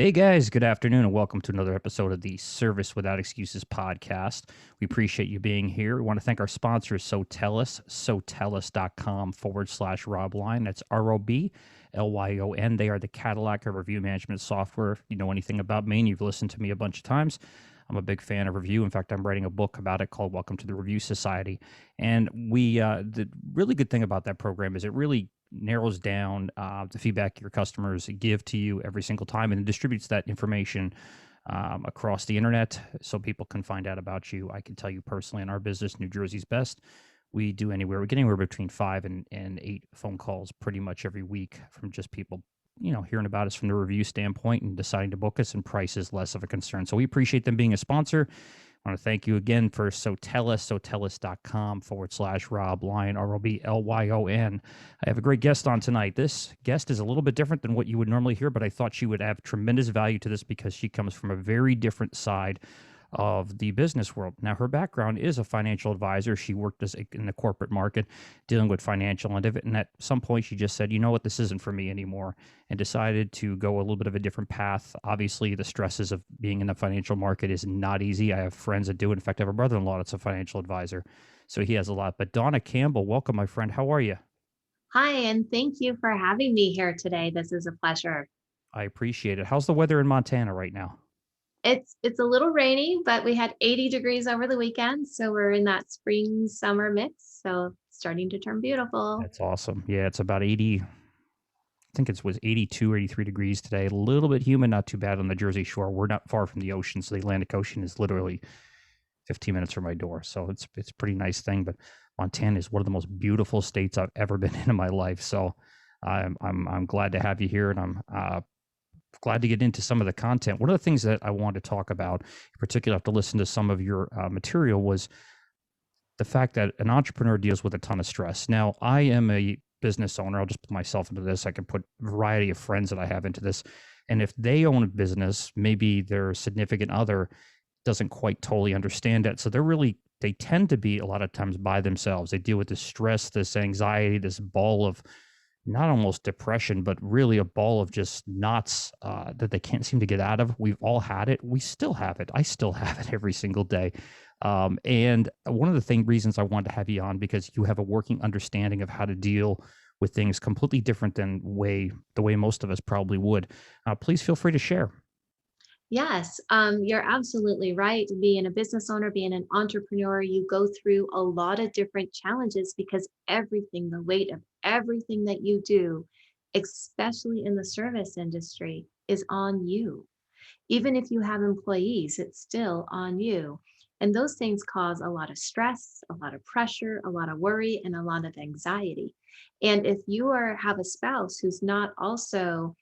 Hey guys, good afternoon and welcome to another episode of the Service Without Excuses podcast. We appreciate you being here. We want to thank our sponsors, SoTellUs.com/Robmlyon. That's ROBLYON. They are the Cadillac of review management software. If you know anything about me and you've listened to me a bunch of times, I'm a big fan of review. In fact, I'm writing a book about it called Welcome to the Review Society. And the really good thing about that program is it really narrows down the feedback your customers give to you every single time and distributes that information across the internet so people can find out about you. I can tell you personally, in our business, New Jersey's best, we get anywhere between 5 and 8 phone calls pretty much every week from just people, hearing about us from the review standpoint and deciding to book us, and price is less of a concern. So we appreciate them being a sponsor. I want to thank you again for SoTellUs.com/Robmlyon, ROBLYON. I have a great guest on tonight. This guest is a little bit different than what you would normally hear, but I thought she would have tremendous value to this because she comes from a very different side of the business world. Now, her background is a financial advisor. She worked in the corporate market dealing with financial end of it. And at some point, she just said, you know what, this isn't for me anymore, and decided to go a little bit of a different path. Obviously, the stresses of being in the financial market is not easy. I have friends that do it. In fact, I have a brother-in-law that's a financial advisor, so he has a lot. But Dawnacampbell, welcome, my friend. How are you? Hi, and thank you for having me here today. This is a pleasure. I appreciate it. How's the weather in Montana right now? It's a little rainy, but we had 80 degrees over the weekend, so we're in that spring summer mix, so it's starting to turn beautiful. That's awesome. Yeah, it's about 80. I think it was 82 or 83 degrees today. A little bit humid, not too bad on the Jersey Shore. We're not far from the ocean, so the Atlantic Ocean is literally 15 minutes from my door. So it's a pretty nice thing. But Montana is one of the most beautiful states I've ever been in my life. So I'm glad to have you here, and I'm glad to get into some of the content. One of the things that I wanted to talk about, in particular, after listening to some of your material, was the fact that an entrepreneur deals with a ton of stress. Now, I am a business owner. I'll just put myself into this. I can put a variety of friends that I have into this. And if they own a business, maybe their significant other doesn't quite totally understand it. So they tend to be a lot of times by themselves. They deal with this stress, this anxiety, this ball of not almost depression, but really a ball of just knots that they can't seem to get out of. We've all had it. We still have it. I still have it every single day. And one of the reasons I wanted to have you on, because you have a working understanding of how to deal with things completely different than the way most of us probably would. Please feel free to share. Yes, you're absolutely right. Being a business owner, being an entrepreneur, you go through a lot of different challenges because the weight of everything that you do, especially in the service industry, is on you. Even if you have employees, it's still on you. And those things cause a lot of stress, a lot of pressure, a lot of worry, and a lot of anxiety. And if have a spouse who's not also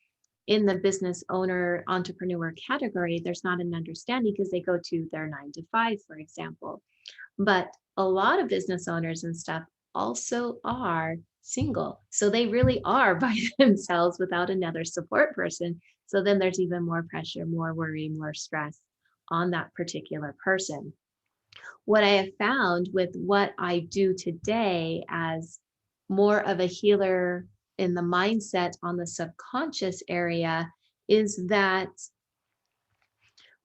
in the business owner entrepreneur category, there's not an understanding because they go to their 9 to 5, for example. But a lot of business owners and stuff also are single. So they really are by themselves without another support person. So then there's even more pressure, more worry, more stress on that particular person. What I have found with what I do today as more of a healer in the mindset on the subconscious area is that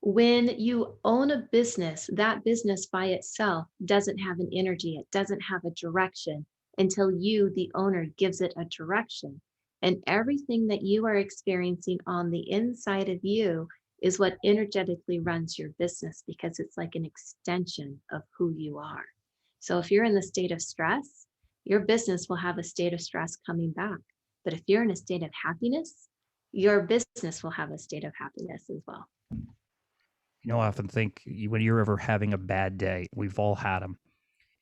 when you own a business, that business by itself doesn't have an energy, it doesn't have a direction until you, the owner, gives it a direction. And everything that you are experiencing on the inside of you is what energetically runs your business, because it's like an extension of who you are. So if you're in the state of stress, your business will have a state of stress coming back. But if you're in a state of happiness, your business will have a state of happiness as well. I often think when you're ever having a bad day, we've all had them,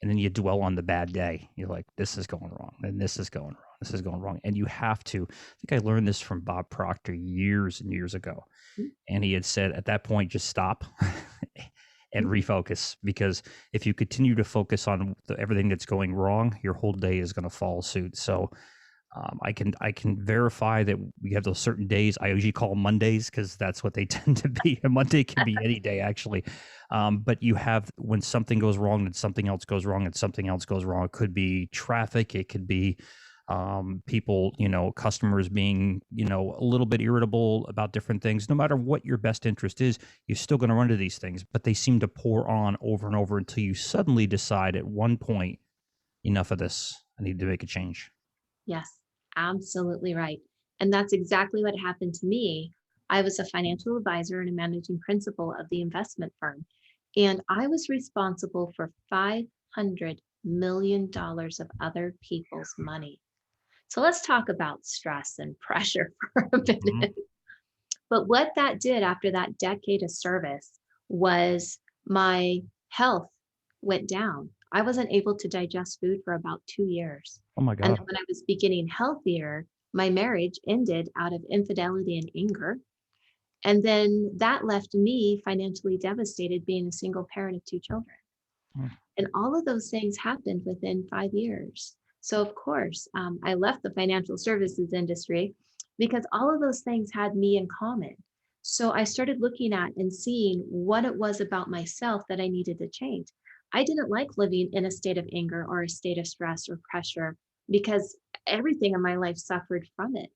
and then you dwell on the bad day. You're like, this is going wrong, and this is going wrong, this is going wrong. And you have to, I think I learned this from Bob Proctor years and years ago. And he had said at that point, just stop and refocus, because if you continue to focus on everything that's going wrong, your whole day is going to follow suit. So I can verify that we have those certain days. I usually call Mondays because that's what they tend to be. A Monday can be any day, actually. But you have, when something goes wrong, and something else goes wrong, and something else goes wrong. It could be traffic. It could be people, customers being, a little bit irritable about different things. No matter what your best interest is, you're still going to run into these things, but they seem to pour on over and over until you suddenly decide at one point, enough of this. I need to make a change. Yes, absolutely right. And that's exactly what happened to me. I was a financial advisor and a managing principal of the investment firm, and I was responsible for $500 million of other people's money. So let's talk about stress and pressure for a Mhm. minute. But what that did after that decade of service was my health went down. I wasn't able to digest food for about 2 years. Oh my And God. then when I was beginning healthier, my marriage ended out of infidelity and anger. And then that left me financially devastated being a single parent of two children. Mm. And all of those things happened within 5 years. So, of course, I left the financial services industry because all of those things had me in common. So, I started looking at and seeing what it was about myself that I needed to change. I didn't like living in a state of anger or a state of stress or pressure because everything in my life suffered from it.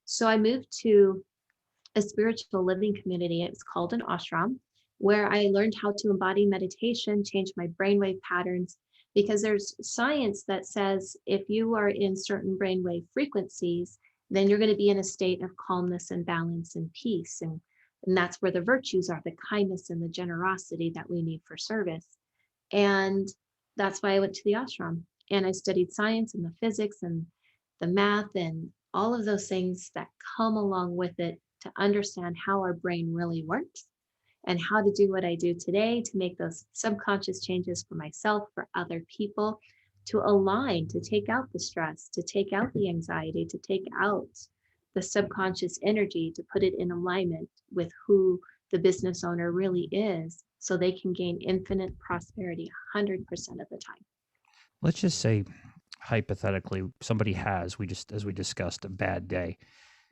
So, I moved to a spiritual living community. It's called an ashram, where I learned how to embody meditation, change my brainwave patterns, because there's science that says if you are in certain brainwave frequencies, then you're going to be in a state of calmness and balance and peace. And that's where the virtues are, the kindness and the generosity that we need for service. And that's why I went to the ashram and I studied science and the physics and the math and all of those things that come along with it to understand how our brain really works and how to do what I do today to make those subconscious changes for myself, for other people, to align, to take out the stress, to take out the anxiety, to take out the subconscious energy, to put it in alignment with who the business owner really is so they can gain infinite prosperity 100% of the time. Let's just say, hypothetically, somebody has, as we discussed, a bad day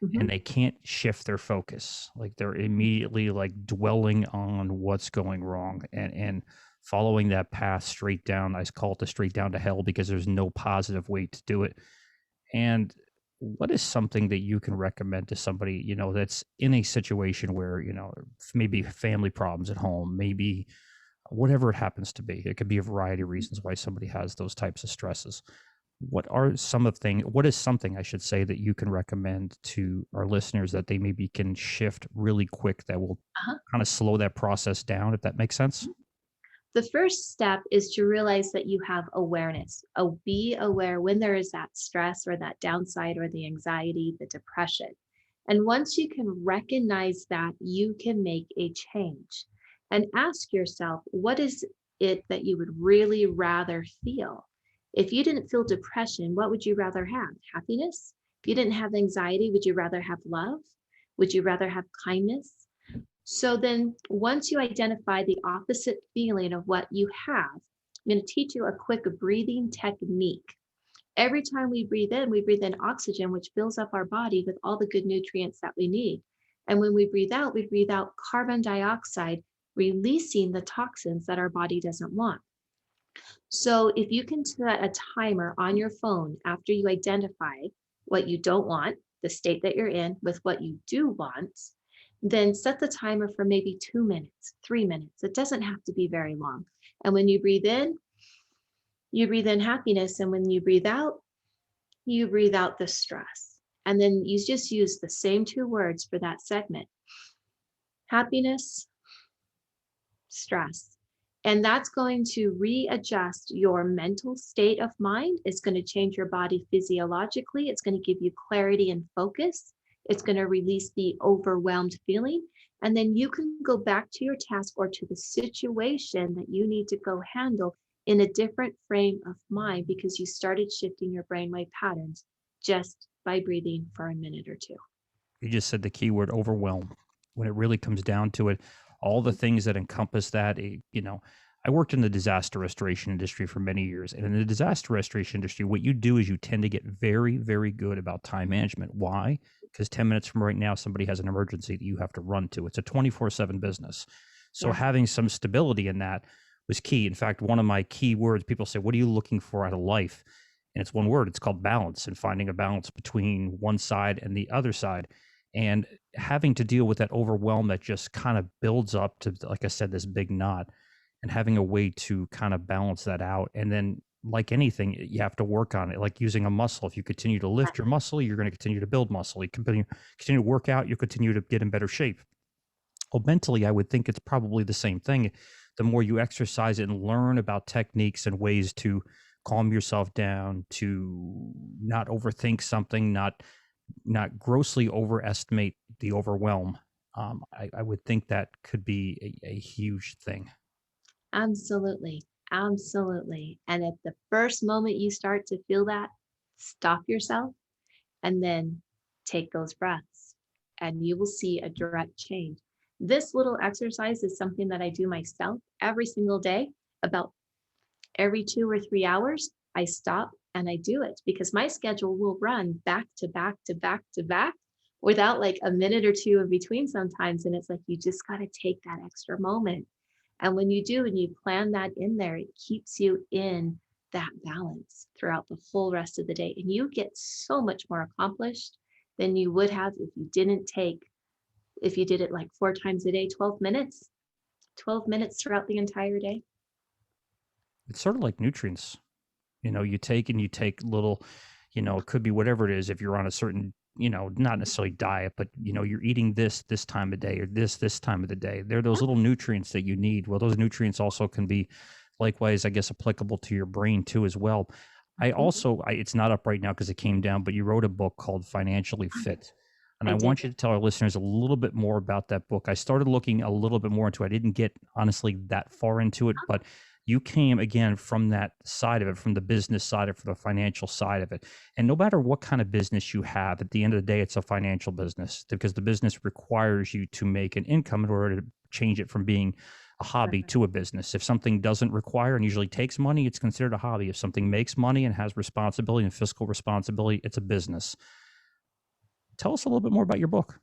and Mhm. they can't shift their focus. Like they're immediately like dwelling on what's going wrong and following that path straight down. I call it the straight down to hell because there's no positive way to do it. And what is something that you can recommend to somebody, that's in a situation where, maybe family problems at home, maybe whatever it happens to be. It could be a variety of reasons why somebody has those types of stresses. What is something I should say that you can recommend to our listeners that they maybe can shift really quick that will Uh-huh. kind of slow that process down, if that makes sense? The first step is to realize that you have awareness. Oh, be aware when there is that stress or that downside or the anxiety, the depression. And once you can recognize that, you can make a change and ask yourself, what is it that you would really rather feel? If you didn't feel depression, what would you rather have? Happiness? If you didn't have anxiety, would you rather have love? Would you rather have kindness? So then once you identify the opposite feeling of what you have, I'm going to teach you a quick breathing technique. Every time we breathe in oxygen, which fills up our body with all the good nutrients that we need. And when we breathe out carbon dioxide, releasing the toxins that our body doesn't want. So if you can set a timer on your phone after you identify what you don't want, the state that you're in, with what you do want, then set the timer for maybe 2 minutes, 3 minutes. It doesn't have to be very long. And when you breathe in happiness. And when you breathe out the stress. And then you just use the same two words for that segment: happiness, stress. And that's going to readjust your mental state of mind. It's going to change your body physiologically. It's going to give you clarity and focus. It's going to release the overwhelmed feeling. And then you can go back to your task or to the situation that you need to go handle in a different frame of mind because you started shifting your brainwave patterns just by breathing for a minute or two. You just said the keyword overwhelm. When it really comes down to it, all the things that encompass that, I worked in the disaster restoration industry for many years. And in the disaster restoration industry, what you do is you tend to get very, very good about time management. Why? Because 10 minutes from right now, somebody has an emergency that you have to run to. It's a 24/7 business. So Yeah. having some stability in that was key. In fact, one of my key words, people say, what are you looking for out of life? And it's one word. It's called balance, and finding a balance between one side and the other side. And having to deal with that overwhelm that just kind of builds up to, like I said, this big knot, and having a way to kind of balance that out. And then, like anything, you have to work on it, like using a muscle. If you continue to lift your muscle, you're going to continue to build muscle. You continue to work out, you continue to get in better shape. Well, mentally, I would think it's probably the same thing. The more you exercise it and learn about techniques and ways to calm yourself down, to not overthink something, not grossly overestimate the overwhelm. I would think that could be a huge thing. Absolutely. Absolutely. And at the first moment you start to feel that, stop yourself and then take those breaths, and you will see a direct change. This little exercise is something that I do myself every single day. About every 2 or 3 hours, I stop and I do it because my schedule will run back to back to back to back without like a minute or two in between sometimes. And it's like, you just got to take that extra moment. And when you do, and you plan that in there, it keeps you in that balance throughout the whole rest of the day. And you get so much more accomplished than you would have if you did it like 4 times a day, 12 minutes throughout the entire day. It's sort of like nutrients. You take little, it could be whatever it is. If you're on a certain, not necessarily diet, but you're eating this time of day, or this time of the day. They're those little nutrients that you need. Well, those nutrients also can be likewise, I guess, applicable to your brain too as well. It's not up right now because it came down, but you wrote a book called Financially Fit. And I want you to tell our listeners a little bit more about that book. I started looking a little bit more into it. I didn't get honestly that far into it, but you came again from that side of it, from the business side of it, from the financial side of it. And no matter what kind of business you have, at the end of the day, it's a financial business, because the business requires you to make an income in order to change it from being a hobby to a business. If something doesn't require and usually takes money, it's considered a hobby. If something makes money and has responsibility and fiscal responsibility, it's a business. Tell us a little bit more about your book.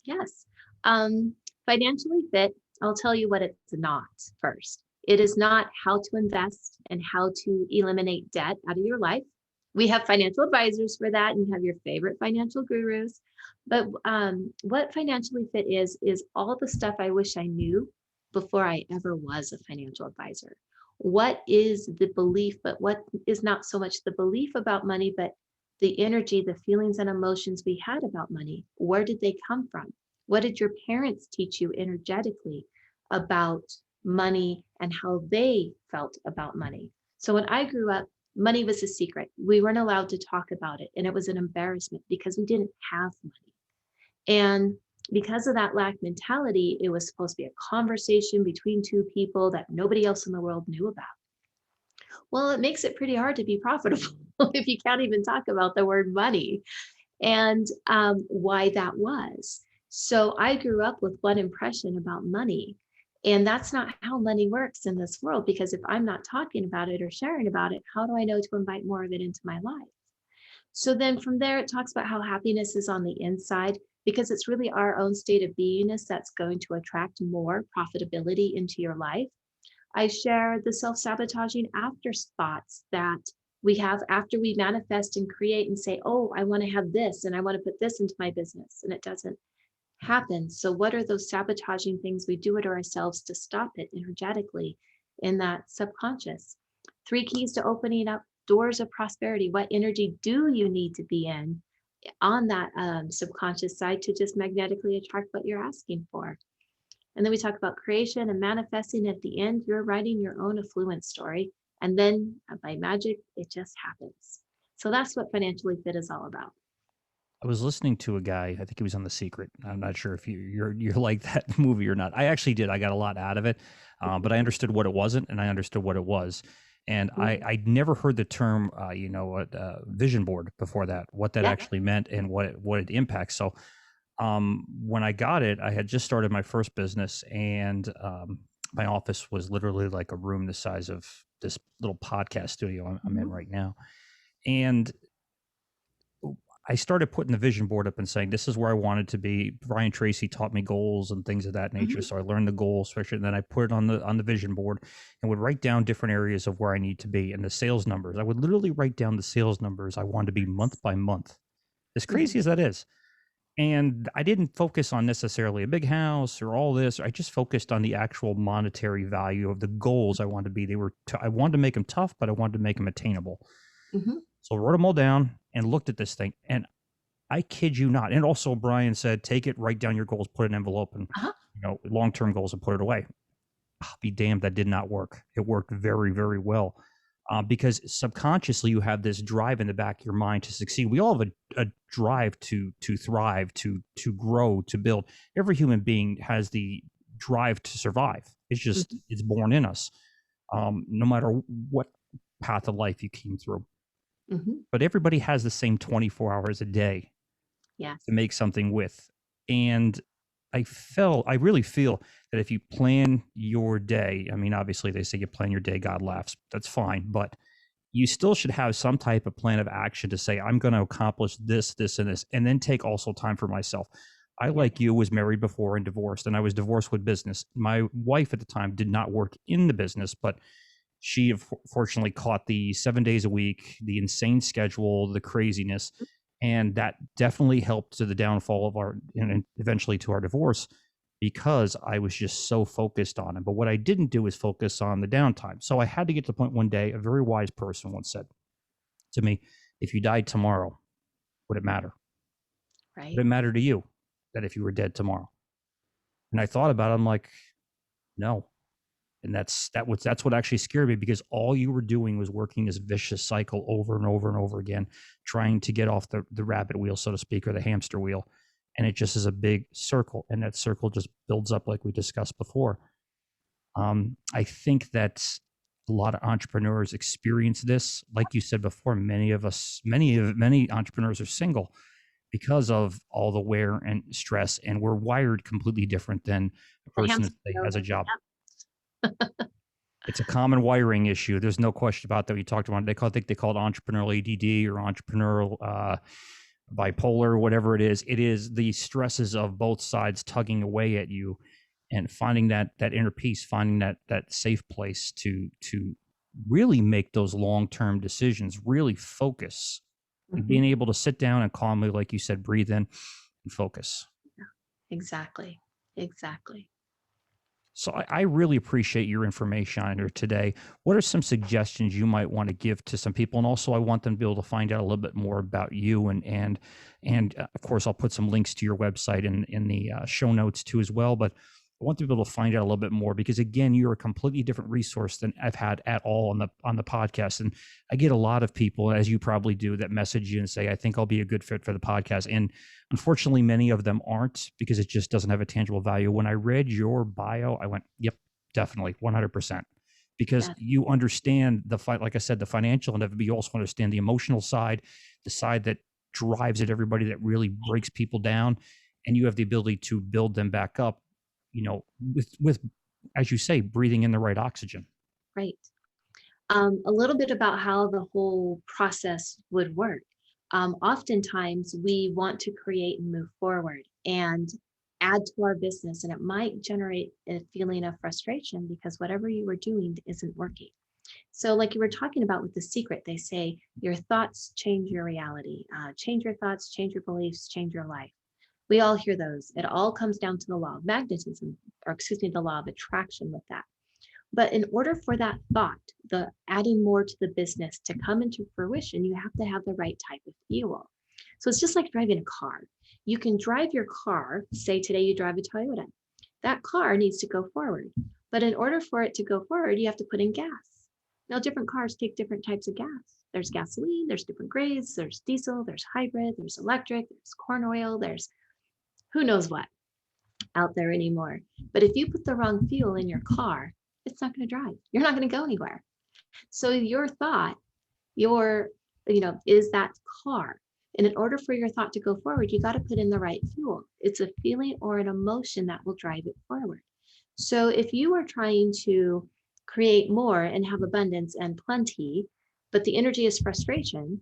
Yes. Financially Fit, I'll tell you what it's not first. It is not how to invest and how to eliminate debt out of your life. We have financial advisors for that, and you have your favorite financial gurus. But what Financially Fit is all the stuff I wish I knew before I ever was a financial advisor. What is the belief, but what is not so much the belief about money, but the energy, the feelings and emotions we had about money? Where did they come from? What did your parents teach you energetically about money and how they felt about money? So when I grew up, money was a secret. We weren't allowed to talk about it. And it was an embarrassment because we didn't have money. And because of that lack mentality, it was supposed to be a conversation between two people that nobody else in the world knew about. Well, it makes it pretty hard to be profitable if you can't even talk about the word money, and why that was. So I grew up with one impression about money, and that's not how money works in this world, because if I'm not talking about it or sharing about it, how do I know to invite more of it into my life? So then from there, it talks about how happiness is on the inside, because it's really our own state of beingness that's going to attract more profitability into your life. I share the self-sabotaging after thoughts that we have after we manifest and create and say, oh, I want to have this and I want to put this into my business, and it doesn't happen. So what are those sabotaging things we do it ourselves to stop it energetically in that subconscious? 3 keys to opening up doors of prosperity. What energy do you need to be in on that subconscious side to just magnetically attract what you're asking for? And then we talk about creation and manifesting. At the end, you're writing your own affluent story. And then by magic, it just happens. So that's what Financially Fit is all about. I was listening to a guy, I think he was on The Secret. I'm not sure if you're like that movie or not. I actually did. I got a lot out of it, but I understood what it wasn't, and I understood what it was. And I'd never heard the term, vision board before that, what that actually meant and what it impacts. So when I got it, I had just started my first business, and my office was literally like a room the size of this little podcast studio I'm in right now. And I started putting the vision board up and saying, this is where I wanted to be. Brian Tracy taught me goals and things of that nature. Mhm. So I learned the goals, especially, and then I put it on the vision board and would write down different areas of where I need to be and the sales numbers. I would literally write down the sales numbers I wanted to be month by month, as Mhm. crazy as that is. And I didn't focus on necessarily a big house or all this. I just focused on the actual monetary value of the goals I wanted to be. I wanted to make them tough, but I wanted to make them attainable. Mhm. So I wrote them all down and looked at this thing. And I kid you not. And also Brian said, take it, write down your goals, put an envelope and, Uh-huh. long-term goals and put it away. I'll be damned, that did not work. It worked very, very well. Because subconsciously you have this drive in the back of your mind to succeed. We all have a drive to thrive, to grow, to build. Every human being has the drive to survive. Mhm. It's born in us, no matter what path of life you came through. Mhm. But everybody has the same 24 hours a day to Yes. make something with. And I really feel that if you plan your day, I mean, obviously they say you plan your day, God laughs. That's fine. But you still should have some type of plan of action to say, I'm going to accomplish this, this, and this, and then take also time for myself. I, Yeah. like you, was married before and divorced, and I was divorced with business. My wife at the time did not work in the business, but she fortunately caught the 7 days a week, the insane schedule, the craziness, and that definitely helped to the downfall of our, and eventually to our divorce, because I was just so focused on it. But what I didn't do is focus on the downtime. So I had to get to the point one day, a very wise person once said to me, if you died tomorrow, would it matter? Would Right. it matter to you that if you were dead tomorrow? And I thought about it. I'm like, no. And that's what actually scared me, because all you were doing was working this vicious cycle over and over and over again, trying to get off the rabbit wheel, so to speak, or the hamster wheel. And it just is a big circle. And that circle just builds up like we discussed before. I think that a lot of entrepreneurs experience this. Like you said before, many entrepreneurs are single because of all the wear and stress, and we're wired completely different than a The person that hamster say, wheel. has a job. Yep. It's a common wiring issue. There's no question about that. We talked about it. I think they call it entrepreneurial ADD or entrepreneurial bipolar, whatever it is. It is the stresses of both sides tugging away at you, and finding that inner peace, finding that safe place to really make those long-term decisions, really focus, and Mhm. being able to sit down and calmly, like you said, breathe in and focus. Exactly. Exactly. So I really appreciate your information on here today. What are some suggestions you might want to give to some people? And also, I want them to be able to find out a little bit more about you. And of course, I'll put some links to your website in the show notes too as well. But I want them to be able to find out a little bit more, because again, you're a completely different resource than I've had at all on the podcast. And I get a lot of people, as you probably do, that message you and say, I think I'll be a good fit for the podcast. And unfortunately, many of them aren't, because it just doesn't have a tangible value. When I read your bio, I went, yep, definitely 100%, because Yes. you understand like I said, the financial end of it, but you also understand the emotional side, the side that drives at everybody, that really breaks people down. And you have the ability to build them back up, with, as you say, breathing in the right oxygen. Right. A little bit about how the whole process would work. Oftentimes, we want to create and move forward and add to our business, and it might generate a feeling of frustration because whatever you were doing isn't working. So, like you were talking about with The Secret, they say your thoughts change your reality. Change your thoughts, change your beliefs, change your life. We all hear those. It all comes down to the law of magnetism, or excuse me, the law of attraction with that. But in order for that thought, the adding more to the business to come into fruition, you have to have the right type of fuel. So it's just like driving a car. You can drive your car, say today you drive a Toyota. That car needs to go forward. But in order for it to go forward, you have to put in gas. Now, different cars take different types of gas. There's gasoline, there's different grades, there's diesel, there's hybrid, there's electric, there's corn oil, there's who knows what out there anymore. But if you put the wrong fuel in your car, it's not going to drive. You're not going to go anywhere. So your thought, is that car. And in order for your thought to go forward, you got to put in the right fuel. It's a feeling or an emotion that will drive it forward. So if you are trying to create more and have abundance and plenty, but the energy is frustration,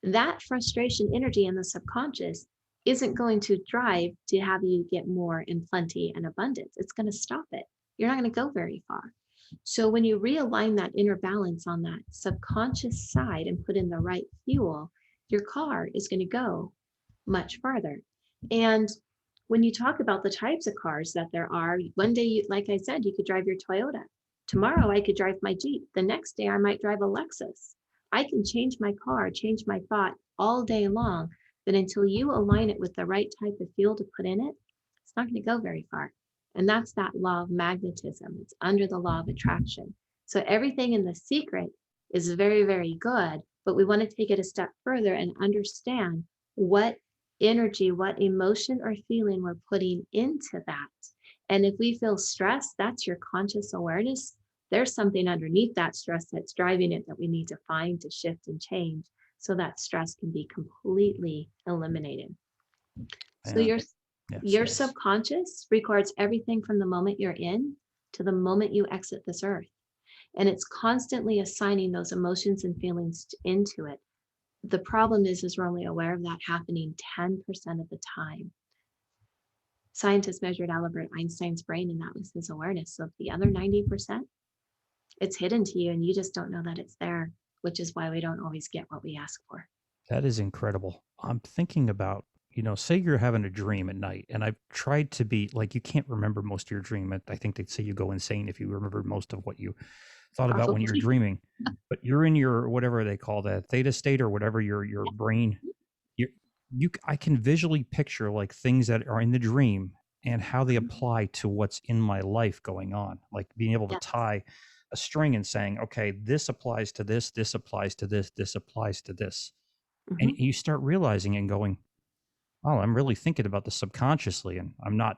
that frustration energy in the subconscious isn't going to drive to have you get more in plenty and abundance. It's going to stop it. You're not going to go very far. So when you realign that inner balance on that subconscious side and put in the right fuel, your car is going to go much farther. And when you talk about the types of cars that there are, one day, like I said, you could drive your Toyota. Tomorrow, I could drive my Jeep. The next day, I might drive a Lexus. I can change my car, change my thought all day long. But until you align it with the right type of fuel to put in it, it's not going to go very far. And that's that law of magnetism. It's under the law of attraction. So everything in The Secret is very, very good, but we want to take it a step further and understand what energy, what emotion or feeling we're putting into that. And if we feel stress, that's your conscious awareness. There's something underneath that stress that's driving it that we need to find, to shift and change so that stress can be completely eliminated. So your subconscious records everything from the moment you're in to the moment you exit this earth. And it's constantly assigning those emotions and feelings into it. The problem is we're only aware of that happening 10% of the time. Scientists measured Albert Einstein's brain, and that was his awareness. So the other 90%, it's hidden to you and you just don't know that it's there, which is why we don't always get what we ask for. That is incredible. I'm thinking about, say you're having a dream at night, and I've tried to be like, you can't remember most of your dream. I think they'd say you go insane if you remember most of what you thought about when you're dreaming. But you're in your, whatever they call that, theta state or whatever, your brain. I can visually picture like things that are in the dream and how they apply to what's in my life going on, like being able to tie a string and saying, okay, this applies to this, this applies to this, this applies to this. And you start realizing and going, oh, I'm really thinking about this subconsciously, and I'm not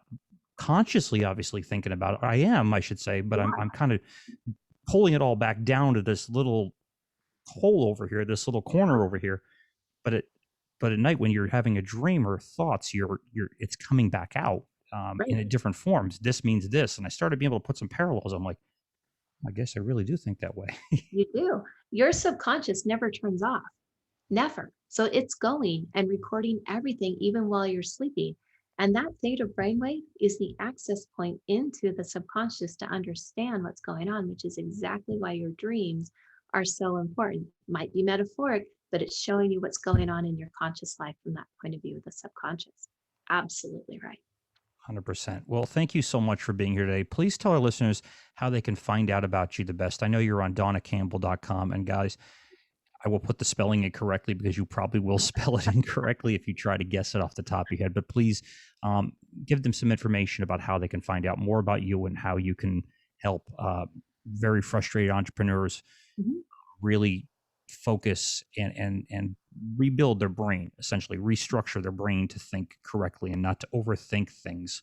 consciously obviously thinking about it. I should say, but I'm kind of pulling it all back down to this little hole over here, this little corner over here. But at night when you're having a dream or thoughts, it's coming back out in a different forms. This means this. And I started being able to put some parallels. I'm like, I guess I really do think that way. You do. Your subconscious never turns off. Never. So it's going and recording everything even while you're sleeping. And that theta brainwave is the access point into the subconscious to understand what's going on, which is exactly why your dreams are so important. Might be metaphoric, but it's showing you what's going on in your conscious life from that point of view of the subconscious. Absolutely right. 100%. Well, thank you so much for being here today. Please tell our listeners how they can find out about you the best. I know you're on Dawnacampbell.com, and guys, I will put the spelling incorrectly because you probably will spell it incorrectly if you try to guess it off the top of your head. But please give them some information about how they can find out more about you and how you can help very frustrated entrepreneurs really focus and rebuild their brain, essentially restructure their brain to think correctly and not to overthink things.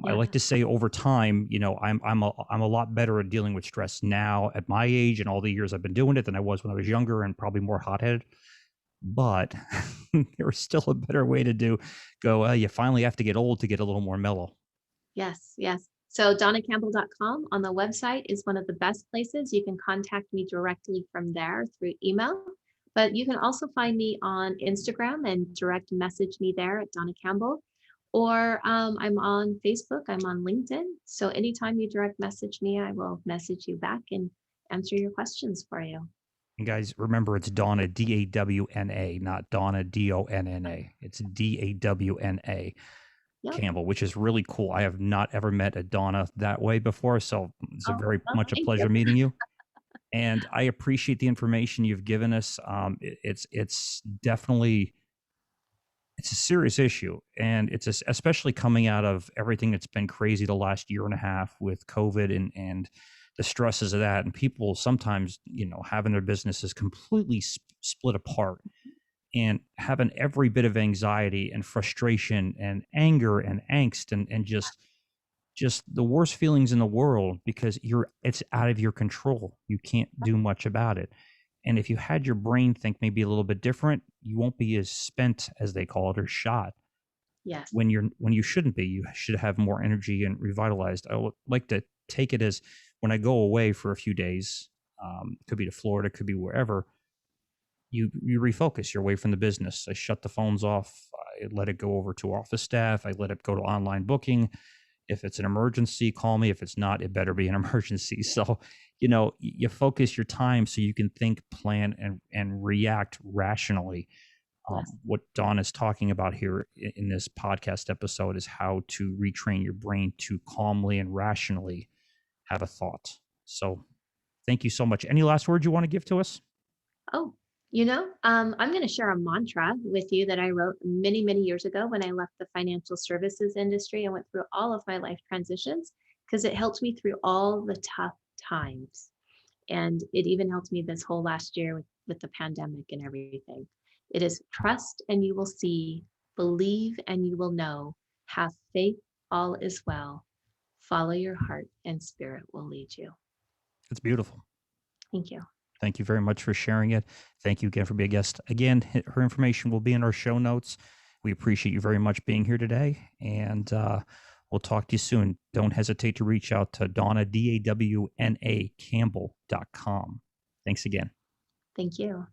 I like to say over time, I'm a lot better at dealing with stress now at my age and all the years I've been doing it than I was when I was younger and probably more hot-headed. But there's still a better way to go. You finally have to get old to get a little more mellow. Yes. So Dawnacampbell.com on the website is one of the best places. You can contact me directly from there through email, but you can also find me on Instagram and direct message me there at Dawna Campbell, or I'm on Facebook, I'm on LinkedIn. So anytime you direct message me, I will message you back and answer your questions for you. And guys, remember it's Dawna, Dawna, not Dawna, Donna. It's Dawna. Campbell, which is really cool. I have not ever met a Dawna that way before, so it's very much a pleasure meeting you. And I appreciate the information you've given us. It's definitely, it's a serious issue, and it's especially coming out of everything that's been crazy the last year and a half with COVID and the stresses of that, and people sometimes having their businesses completely split apart, and having every bit of anxiety and frustration and anger and angst and just the worst feelings in the world because it's out of your control. You can't do much about it. And if you had your brain think maybe a little bit different, you won't be as spent, as they call it, or shot. Yes. When you shouldn't be. You should have more energy and revitalized. I would like to take it as when I go away for a few days, could be to Florida, could be wherever, you refocus. You're away from the business. I shut the phones off. I let it go over to office staff. I let it go to online booking. If it's an emergency, call me. If it's not, it better be an emergency. So, you focus your time so you can think, plan, and react rationally. Yes. What Dawn is talking about here in this podcast episode is how to retrain your brain to calmly and rationally have a thought. So thank you so much. Any last words you want to give to us? Oh, I'm going to share a mantra with you that I wrote many, many years ago when I left the financial services industry. I went through all of my life transitions because it helped me through all the tough times. And it even helped me this whole last year with the pandemic and everything. It is trust and you will see, believe and you will know, have faith, all is well. Follow your heart and spirit will lead you. It's beautiful. Thank you. Thank you very much for sharing it. Thank you again for being a guest. Again, her information will be in our show notes. We appreciate you very much being here today, and we'll talk to you soon. Don't hesitate to reach out to Dawna, Dawna Campbell.com. Thanks again. Thank you.